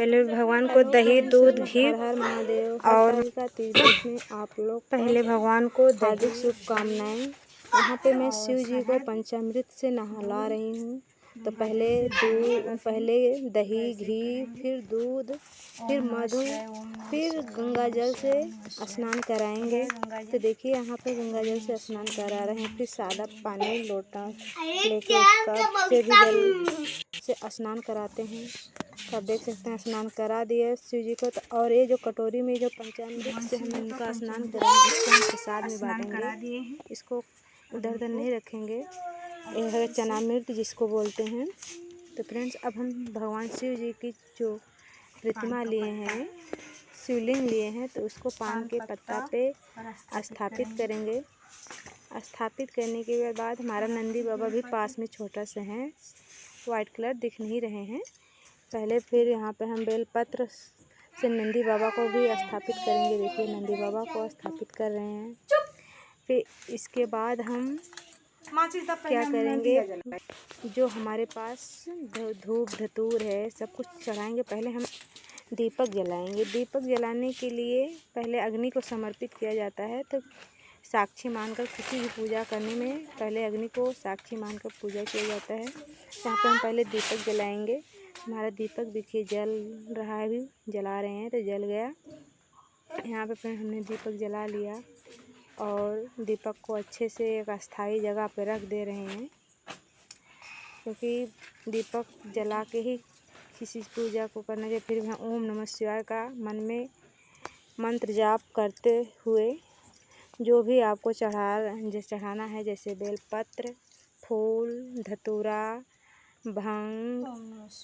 पहले भगवान को दही दूध घी महादेव और का तीर्थ में आप लोग पहले भगवान को हार्दिक शुभकामनाएं। यहाँ पे मैं शिव जी को पंचामृत से नहला रही हूँ। तो पहले दही घी, फिर दूध, फिर मधु, फिर गंगा जल से स्नान कराएंगे। तो देखिए यहाँ पे गंगा जल से स्नान करा रहे हैं। फिर सादा पानी लोटा लेके उसका से भी जल से स्नान कराते हैं। तो आप देख सकते हैं स्नान करा दिए शिव जी को। तो और ये जो कटोरी में जो पंचामृत से हम इनका स्नान कराएंगे, इसको हम प्रसाद में बांटेंगे। इसको उधर उधर नहीं रखेंगे। यह है चनामृत जिसको बोलते हैं। तो फ्रेंड्स, अब हम भगवान शिव जी की जो प्रतिमा लिए हैं, शिवलिंग लिए हैं, तो उसको पान के पत्ता पे स्थापित करेंगे। स्थापित करने के बाद हमारा नंदी बाबा भी पास में छोटा सा है, वाइट कलर दिख नहीं रहे हैं पहले। फिर यहाँ पे हम बेलपत्र से नंदी बाबा को भी स्थापित करेंगे। देखिए नंदी बाबा को स्थापित कर रहे हैं। फिर इसके बाद हम क्या करेंगे, जो हमारे पास धूप धतूर है सब कुछ चढ़ाएंगे। पहले हम दीपक जलाएंगे। दीपक जलाने के लिए पहले अग्नि को समर्पित किया जाता है। तो साक्षी मानकर किसी भी पूजा करने में पहले अग्नि को साक्षी मानकर पूजा किया जाता है। यहाँ पे हम पहले दीपक जलाएंगे। हमारा दीपक देखिए जल रहा है, भी जला रहे हैं तो जल गया। यहाँ पे फिर हमने दीपक जला लिया और दीपक को अच्छे से एक अस्थाई जगह पे रख दे रहे हैं, क्योंकि दीपक जला के ही किसी पूजा को करना चाहिए। फिर हम ओम नमः शिवाय का मन में मंत्र जाप करते हुए जो भी आपको चढ़ाना है, जैसे बेलपत्र, फूल, धतूरा, भांग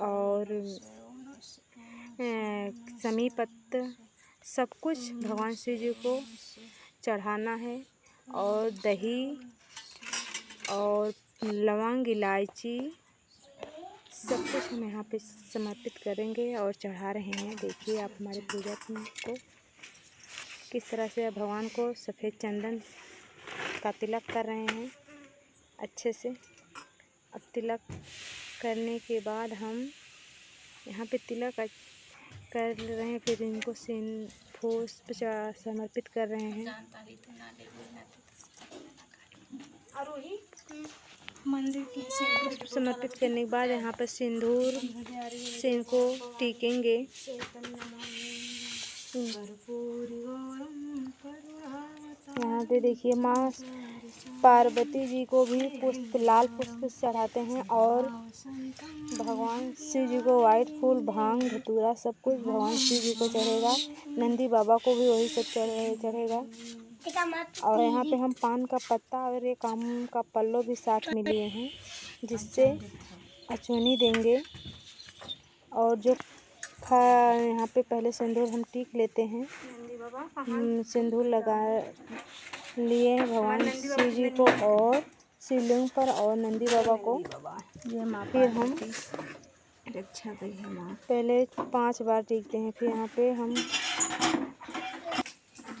और समी पत्र, सब कुछ भगवान शिव जी को चढ़ाना है। और दही और लौंग, इलायची, सब कुछ हम यहाँ पे समर्पित करेंगे और चढ़ा रहे हैं। देखिए आप हमारे पूजा को किस तरह से भगवान को सफ़ेद चंदन का तिलक कर रहे हैं अच्छे से। अब तिलक करने के बाद हम यहाँ पे तिलक कर रहे हैं। फिर इनको पुष्प समर्पित कर रहे हैं। पुष्प समर्पित करने के बाद यहाँ पर सिंदूर से इनको टीकेंगे। यहाँ पे देखिए माँ पार्वती जी को भी पुष्प, लाल पुष्प चढ़ाते हैं और भगवान शिव जी को वाइट फूल, भांग, धतूरा सब कुछ भगवान शिव जी को चढ़ेगा। नंदी बाबा को भी वही सब चढ़ेगा। और यहाँ पे हम पान का पत्ता और एक आम का पल्लो भी साथ में लिए हैं, जिससे अचवनी देंगे। और जो यहाँ पे पहले सिंदूर हम टीक लेते हैं। सिंदूर लगा लिए भगवान शिव जी को और शिवलिंग पर और नंदी बाबा को। फिर हम पहले 5 बार टीकते हैं। फिर यहाँ पे हम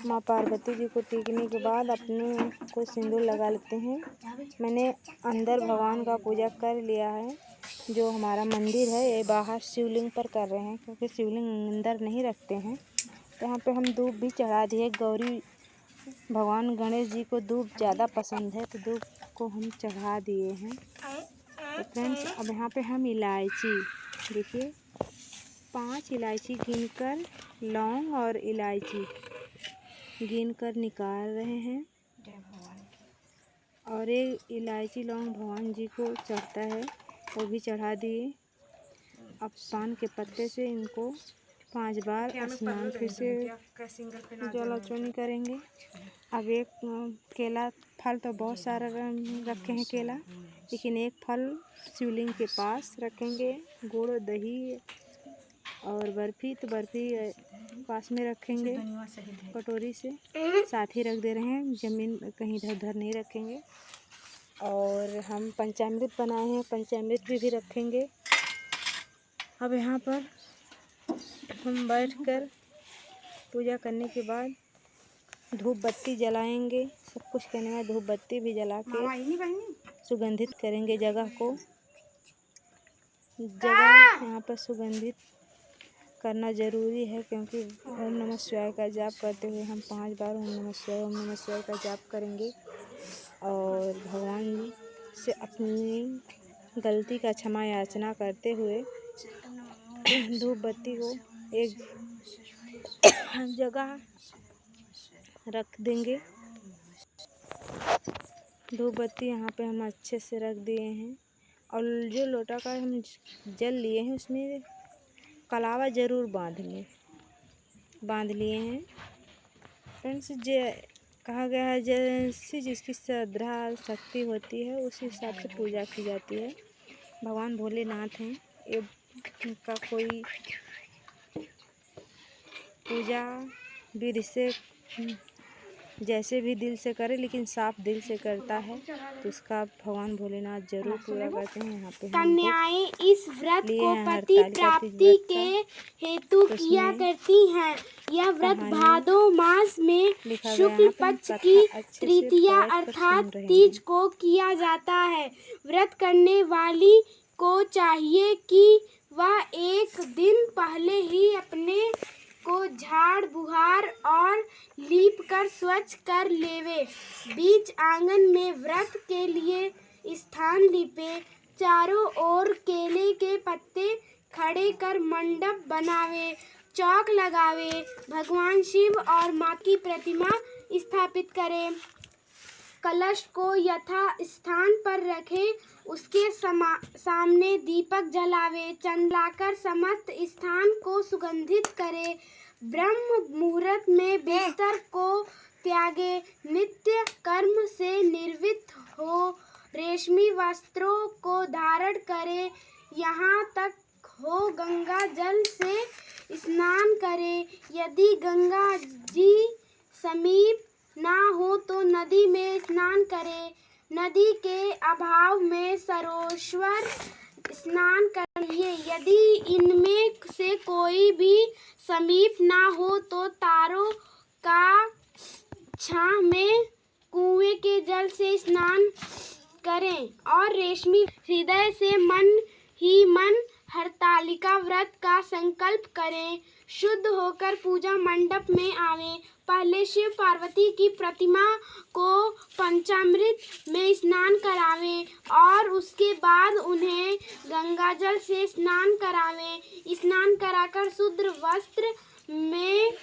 माँ पार्वती जी को टीकने के बाद अपने को सिंदूर लगा लेते हैं। मैंने अंदर भगवान का पूजा कर लिया है। जो हमारा मंदिर है ये बाहर शिवलिंग पर कर रहे हैं, क्योंकि शिवलिंग अंदर नहीं रखते हैं। तो यहाँ पे हम दूब भी चढ़ा दिए। गौरी भगवान गणेश जी को दूब ज़्यादा पसंद है, तो दूब को हम चढ़ा दिए हैं। तो फ्रेंड्स, अब यहाँ पे हम इलायची देखिए 5 इलायची गिनकर, लौंग और इलायची गिनकर निकाल रहे हैं। और एक इलायची लौंग भगवान जी को चढ़ता है, वो भी चढ़ा दिए। अब पान के पत्ते से इनको 5 बार स्नान फिर से जलाचोनी करेंगे। अब एक केला, फल तो बहुत सारा रखे हैं केला, लेकिन एक फल शिवलिंग के पास रखेंगे। गुड़, दही और बर्फ़ी, तो बर्फ़ी पास में रखेंगे कटोरी से, साथ ही रख दे रहे हैं। ज़मीन कहीं इधर उधर नहीं रखेंगे। और हम पंचामृत बनाए हैं, पंचामृत भी रखेंगे। अब यहाँ पर हम बैठकर पूजा करने के बाद धूप बत्ती जलाएंगे। सब कुछ करने के बाद धूप बत्ती भी जला के सुगंधित करेंगे जगह को। जगह यहाँ पर सुगंधित करना ज़रूरी है, क्योंकि ओम नमः शिवाय का जाप करते हुए हम 5 बार ओम नमः शिवाय का जाप करेंगे और भगवान से अपनी गलती का क्षमा याचना करते हुए धूप बत्ती को एक जगह रख देंगे। धूप बत्ती यहाँ पे हम अच्छे से रख दिए हैं और जो लोटा का हम जल लिए हैं उसमें कलावा ज़रूर बांध लिए हैं। फ्रेंड्स, कहा गया है जैसी जिसकी श्रद्धा शक्ति होती है उसी हिसाब से पूजा की जाती है। भगवान भोलेनाथ हैं, इनका कोई पूजा विधि से जैसे भी दिल से करे, लेकिन साफ दिल से करता है तो उसका भगवान भोलेनाथ जरूर पूरा करते हैं। यहाँ पे कन्याएं इस व्रत को पति प्राप्ति के हेतु किया करती हैं। यह व्रत भादो मास में शुक्ल पक्ष की तृतीया अर्थात तीज को किया जाता है। व्रत करने वाली को चाहिए कि वह एक दिन पहले ही अपने को झाड़ बुहार और लीप कर स्वच्छ कर लेवे। बीच आंगन में व्रत के लिए स्थान लीपे, चारों ओर केले के पत्ते खड़े कर मंडप बनावे, चौक लगावे, भगवान शिव और मां की प्रतिमा स्थापित करे, कलश को यथा स्थान पर रखे, उसके सामने दीपक जलावे, चंद्राकर समस्त स्थान को सुगंधित करे, ब्रह्म मुहूर्त में बिस्तर को त्यागे, नित्य कर्म से निर्वृत्त हो, रेशमी वस्त्रों को धारण करे, यहाँ तक हो गंगा जल से स्नान करे। यदि गंगा जी समीप ना हो तो नदी में स्नान करे। नदी के अभाव में सरोवर स्नान करिए। यदि इनमें से कोई भी समीप ना हो तो तारों का छांव में कुएं के जल से स्नान करें और रेशमी हृदय से मन ही मन हरतालिका व्रत का संकल्प करें। शुद्ध होकर पूजा मंडप में आवे। पहले शिव पार्वती की प्रतिमा को पंचामृत में स्नान करावे और उसके बाद उन्हें गंगाजल से स्नान करावे। स्नान कराकर शुद्ध वस्त्र में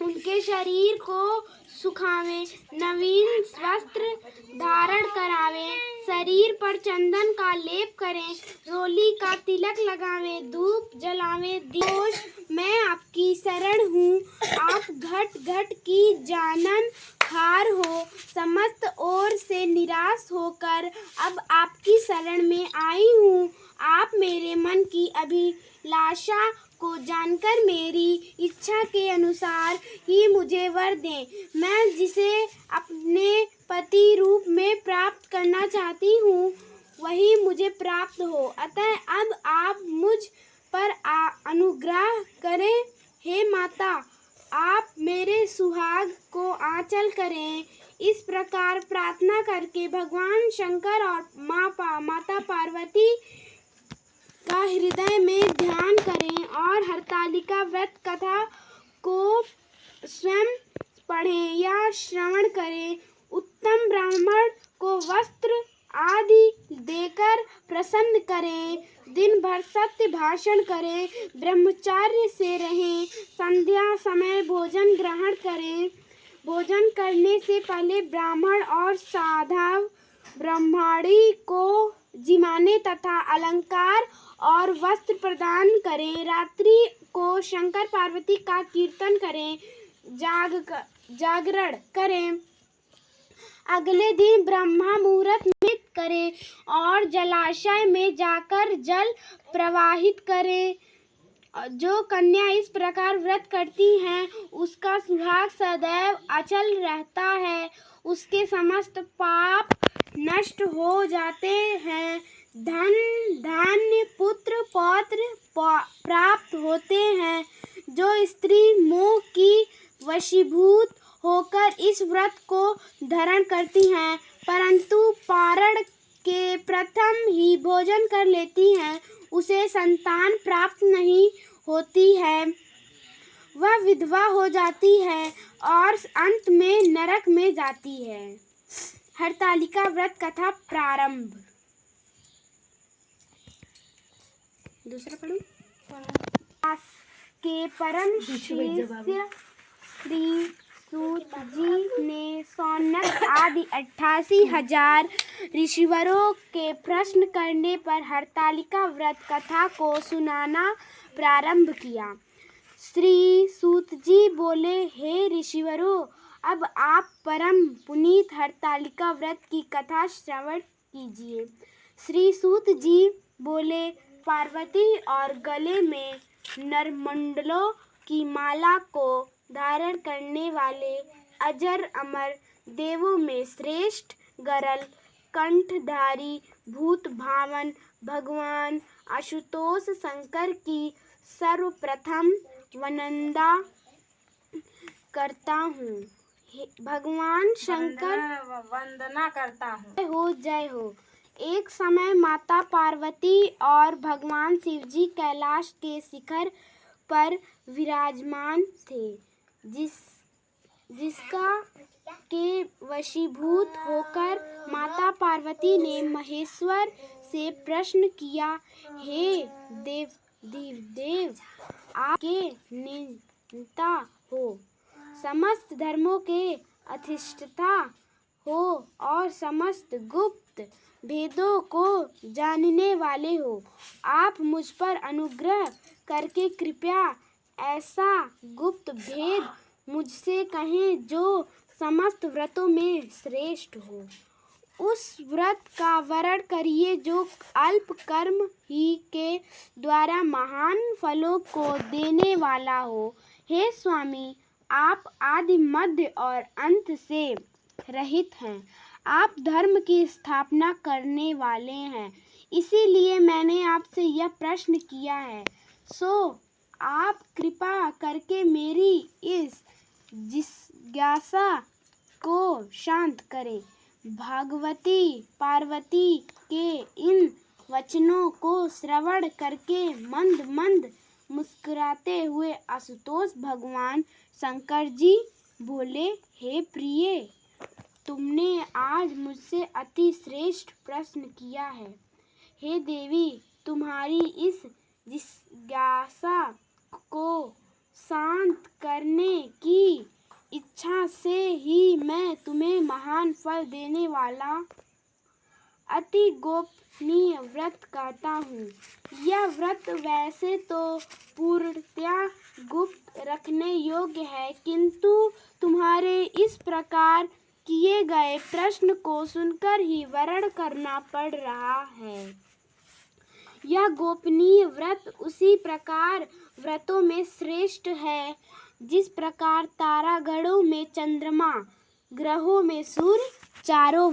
उनके शरीर को सुखावे, नवीन वस्त्र धारण करावे, शरीर पर चंदन का लेप करें, रोली का तिलक लगावे, धूप जलावे। दोष मैं आपकी शरण हूँ, आप घट घट की जानन हार हो। समस्त ओर से निराश होकर अब आपकी शरण में आई हूँ। आप मेरे मन की अभिलाषा को जानकर मेरी इच्छा के अनुसार ही मुझे वर दें। मैं जिसे अपने पति रूप में प्राप्त करना चाहती हूँ वही मुझे प्राप्त हो। अतः अब आप मुझ पर अनुग्रह करें। हे माता, आप मेरे सुहाग को आंचल करें। इस प्रकार प्रार्थना करके भगवान शंकर और माता पार्वती का हृदय में ध्यान करें और हरतालिका व्रत कथा को स्वयं पढ़ें या श्रवण करें। उत्तम ब्राह्मण को वस्त्र आदि देकर प्रसन्न करें। दिन भर सत्य भाषण करें, ब्रह्मचार्य से रहें, संध्या समय भोजन ग्रहण करें। भोजन करने से पहले ब्राह्मण और साधव ब्राह्मणी को जिमाने तथा अलंकार और वस्त्र प्रदान करें। रात्रि को शंकर पार्वती का कीर्तन करें, जागरण करें। अगले दिन ब्रह्मा मुहूर्त में करें और जलाशय में जाकर जल प्रवाहित करें। जो कन्या इस प्रकार व्रत करती हैं उसका सुहाग सदैव अचल रहता है, उसके समस्त पाप नष्ट हो जाते हैं, धन धान्य पुत्र पौत्र प्राप्त होते हैं। जो स्त्री मोह की वशीभूत होकर इस व्रत को धारण करती हैं परंतु पारण के प्रथम ही भोजन कर लेती हैं, उसे संतान प्राप्त नहीं होती है। है वह विधवा हो जाती है और अंत में नरक में जाती है। हरतालिका व्रत कथा प्रारंभ। दूसरा पढ़ूं। व्यास के परम शिष्य श्री सूत जी ने सौनक आदि 88,000 ऋषिवरों के प्रश्न करने पर हरतालिका व्रत कथा को सुनाना प्रारंभ किया। श्री सूत जी बोले, हे ऋषिवरों, अब आप परम पुनीत हरतालिका व्रत की कथा श्रवण कीजिए। श्री सूत जी बोले, पार्वती और गले में नरमंडलों की माला को धारण करने वाले अजर अमर देवों में श्रेष्ठ गरल कंठधारी भूत भावन भगवान आशुतोष शंकर की सर्वप्रथम वंदना करता हूँ। भगवान शंकर वंदना करता हूँ। जय हो। एक समय माता पार्वती और भगवान शिवजी कैलाश के शिखर पर विराजमान थे। जिसका के वशीभूत होकर माता पार्वती ने महेश्वर से प्रश्न किया, हे देव आपके नेता हो, समस्त धर्मों के अधिष्ठाता हो और समस्त गुप्त भेदों को जानने वाले हो। आप मुझ पर अनुग्रह करके कृपया ऐसा गुप्त भेद मुझसे कहें जो समस्त व्रतों में श्रेष्ठ हो। उस व्रत का वर्ण करिए जो अल्प कर्म ही के द्वारा महान फलों को देने वाला हो। हे स्वामी, आप आदि मध्य और अंत से रहित हैं। आप धर्म की स्थापना करने वाले हैं, इसीलिए मैंने आपसे यह प्रश्न किया है। सो आप कृपा करके मेरी इस जिज्ञासा को शांत करें। भगवती पार्वती के इन वचनों को श्रवण करके मंद मंद मुस्कुराते हुए आशुतोष भगवान शंकर जी बोले, हे प्रिय, तुमने आज मुझसे अति श्रेष्ठ प्रश्न किया है। हे देवी, तुम्हारी इस जिज्ञासा को शांत करने की इच्छा से ही मैं तुम्हें महान फल देने वाला अति गोपनीय व्रत करता हूँ। यह व्रत वैसे तो पूर्णतया गुप्त रखने योग्य है, किंतु तुम्हारे इस प्रकार किए गए प्रश्न को सुनकर ही वर्ण करना पड़ रहा है। यह गोपनीय व्रत उसी प्रकार व्रतों में श्रेष्ठ है जिस प्रकार तारागणों में चंद्रमा, ग्रहों में सूर्य, चारों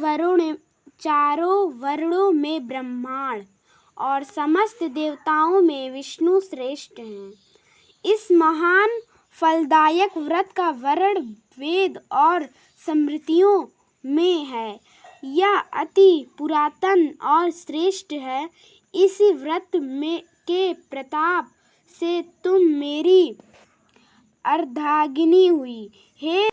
वर्णों में ब्रह्मांड और समस्त देवताओं में विष्णु श्रेष्ठ हैं। इस महान फलदायक व्रत का वर्ण वेद और स्मृतियों में है। यह अति पुरातन और श्रेष्ठ है। इसी व्रत में के प्रताप से तुम मेरी अर्धांगिनी हुई। हे